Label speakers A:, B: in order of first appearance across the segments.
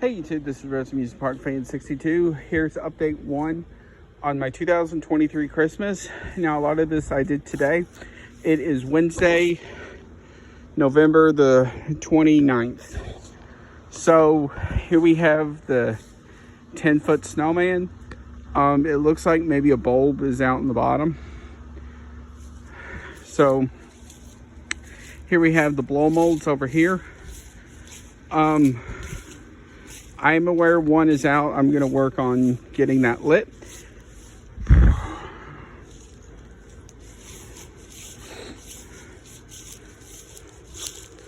A: Hey YouTube, this is Rose Music Park Fan 62. Here's update 1 on my 2023 Christmas. Now a lot of this I did today. It is Wednesday, November the 29th. So here we have the 10-foot snowman. It looks like maybe a bulb is out in the bottom. So here we have the blow molds over here. I'm aware one is out. I'm going to work on getting that lit.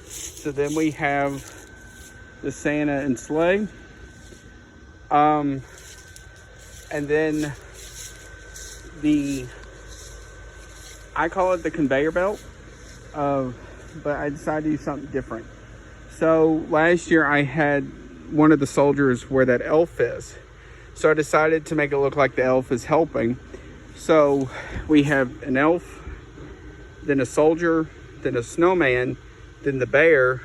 A: So then we have the Santa and sleigh. And then I call it the conveyor belt. But I decided to do something different. So last year I had one of the soldiers where that elf is. So I decided to make it look like the elf is helping. So we have an elf, then a soldier, then a snowman, then the bear,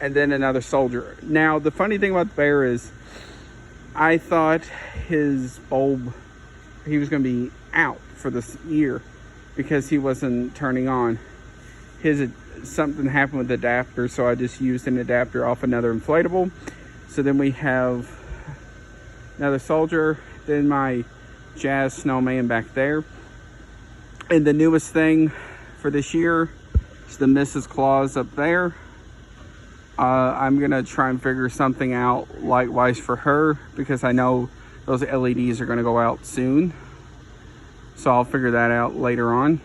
A: and then another soldier. Now the funny thing about the bear is I thought his bulb, he was going to be out for this year because he wasn't turning on. Something happened with the adapter, so I just used an adapter off another inflatable. So then we have another soldier, then my jazz snowman back there. And the newest thing for this year is the Mrs. Claus up there. I'm gonna try and figure something out likewise for her because I know those LEDs are gonna go out soon. So I'll figure that out later on.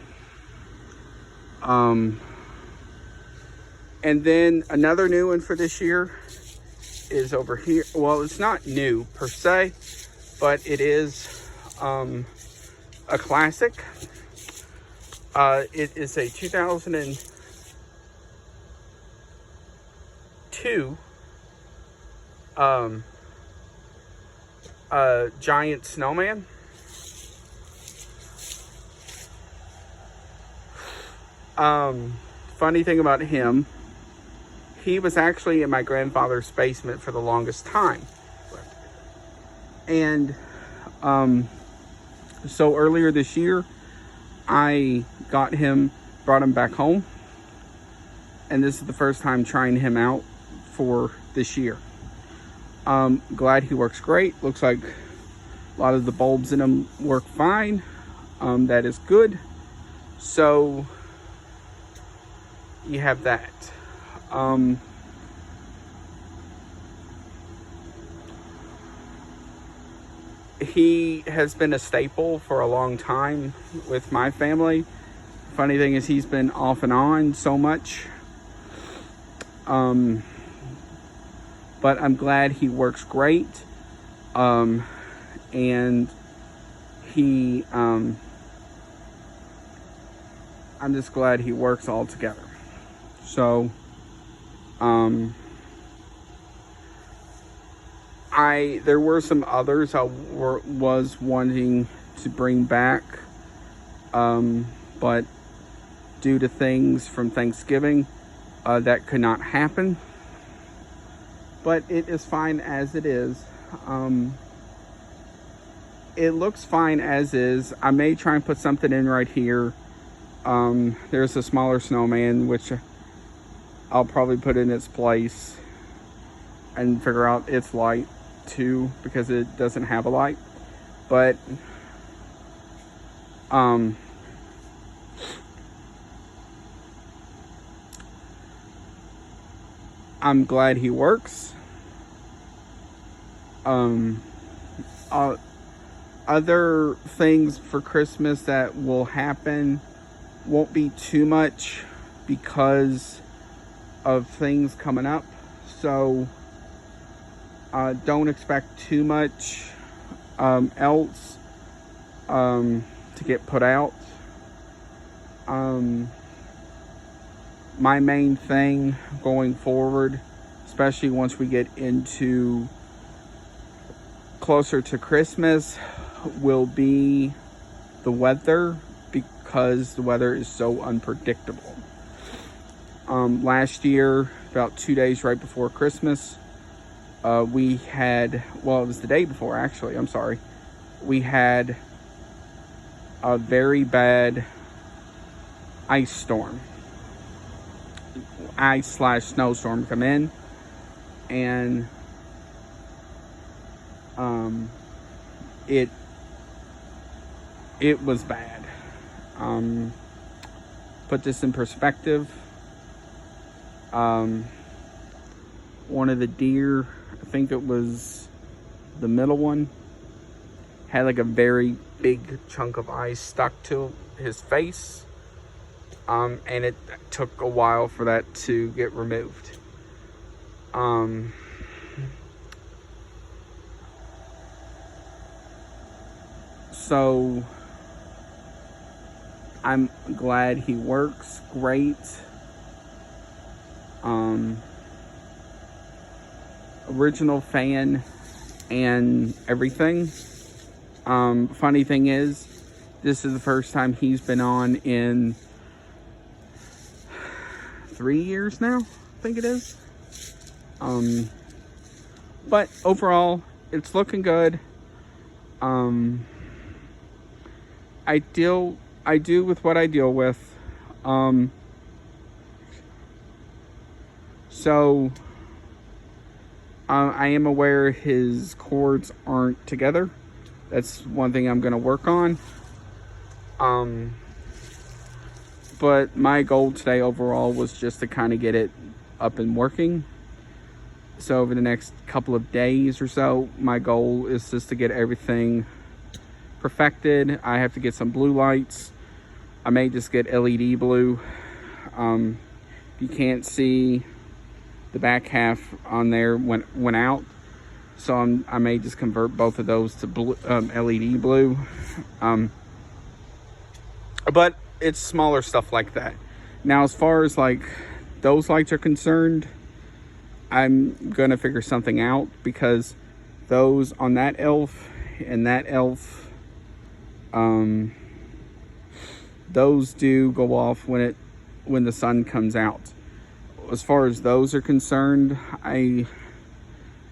A: And then another new one for this year is over here. Well, it's not new per se, but it is a classic. It is a 2002 giant snowman. Funny thing about him, he was actually in my grandfather's basement for the longest time. And so earlier this year, I brought him back home. And this is the first time trying him out for this year. Glad he works great. Looks like a lot of the bulbs in him work fine. That is good. So you have that. He has been a staple for a long time with my family. Funny thing is he's been off and on so much. But I'm glad he works great. And he, I'm just glad he works all together. So, there were some others I was wanting to bring back, but due to things from Thanksgiving, that could not happen. But it is fine as it is. It looks fine as is. I may try and put something in right here. There's a smaller snowman, which I'll probably put in its place and figure out its light too, because it doesn't have a light. But I'm glad he works. Other things for Christmas that will happen won't be too much because of things coming up. So don't expect too much else to get put out. My main thing going forward, especially once we get into closer to Christmas, will be the weather, because the weather is so unpredictable. Last year, about 2 days right before Christmas, we had, well, it was the day before, actually, I'm sorry. We had a very bad ice storm, ice/snowstorm come in, and it was bad. Put this in perspective. One of the deer, I think it was the middle one, had like a very big chunk of ice stuck to his face. And it took a while for that to get removed. So I'm glad he works great. Original fan and everything. Funny thing is, this is the first time he's been on in 3 years now, I think it is. But overall, it's looking good. I do with what I deal with. So I am aware his cords aren't together. That's one thing I'm going to work on. But my goal today overall was just to kind of get it up and working. So over the next couple of days or so, my goal is just to get everything perfected. I have to get some blue lights. I may just get LED blue. You can't see, the back half on there went out, so I may just convert both of those to blue, LED blue. But it's smaller stuff like that. Now, as far as like those lights are concerned, I'm gonna figure something out, because those on that elf and that elf, those do go off when the sun comes out. As far as those are concerned, I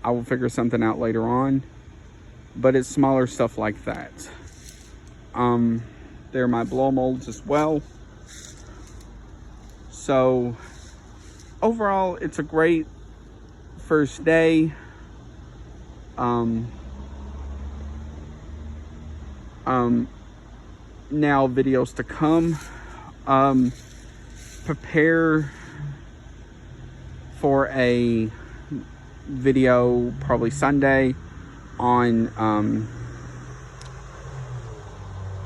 A: will figure something out later on, but it's smaller stuff like that. They're my blow molds as well. So overall, it's a great first day. Now videos to come. Prepare for a video probably Sunday on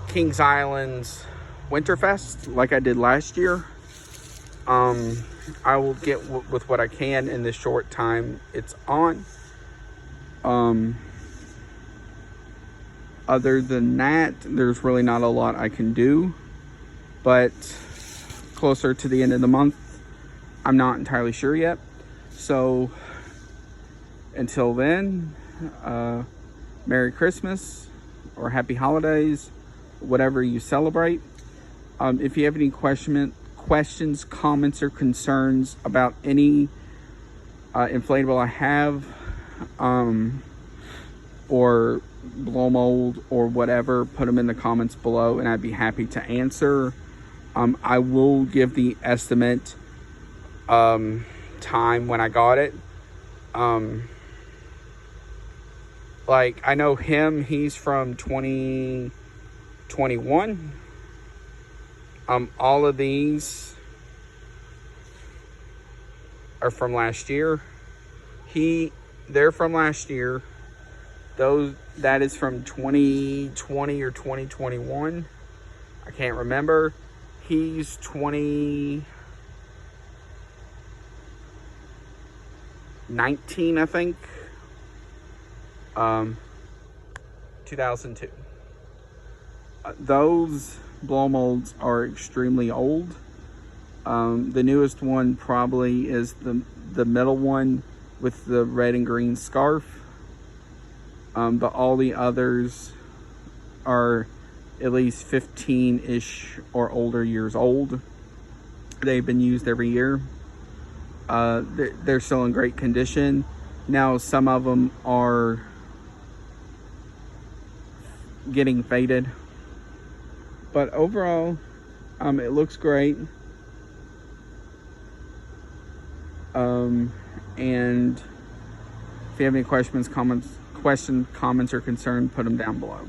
A: Kings Island's Winterfest, like I did last year. I will get with what I can in this short time it's on. Other than that, there's really not a lot I can do, but closer to the end of the month, I'm not entirely sure yet. So until then, Merry Christmas or Happy Holidays, whatever you celebrate. If you have any questions, comments, or concerns about any inflatable I have, or blow mold or whatever, put them in the comments below and I'd be happy to answer. I will give the estimate time when I got it. Like, I know him, he's from 2021. All of these are from last year. They're from last year. That is from 2020 or 2021. I can't remember. He's 2019, I think. 2002. Those blow molds are extremely old. The newest one probably is the middle one with the red and green scarf. But all the others are at least 15-ish or older years old. They've been used every year. They're still in great condition. Now some of them are getting faded, but overall it looks great. And if you have any questions, comments or concern, put them down below.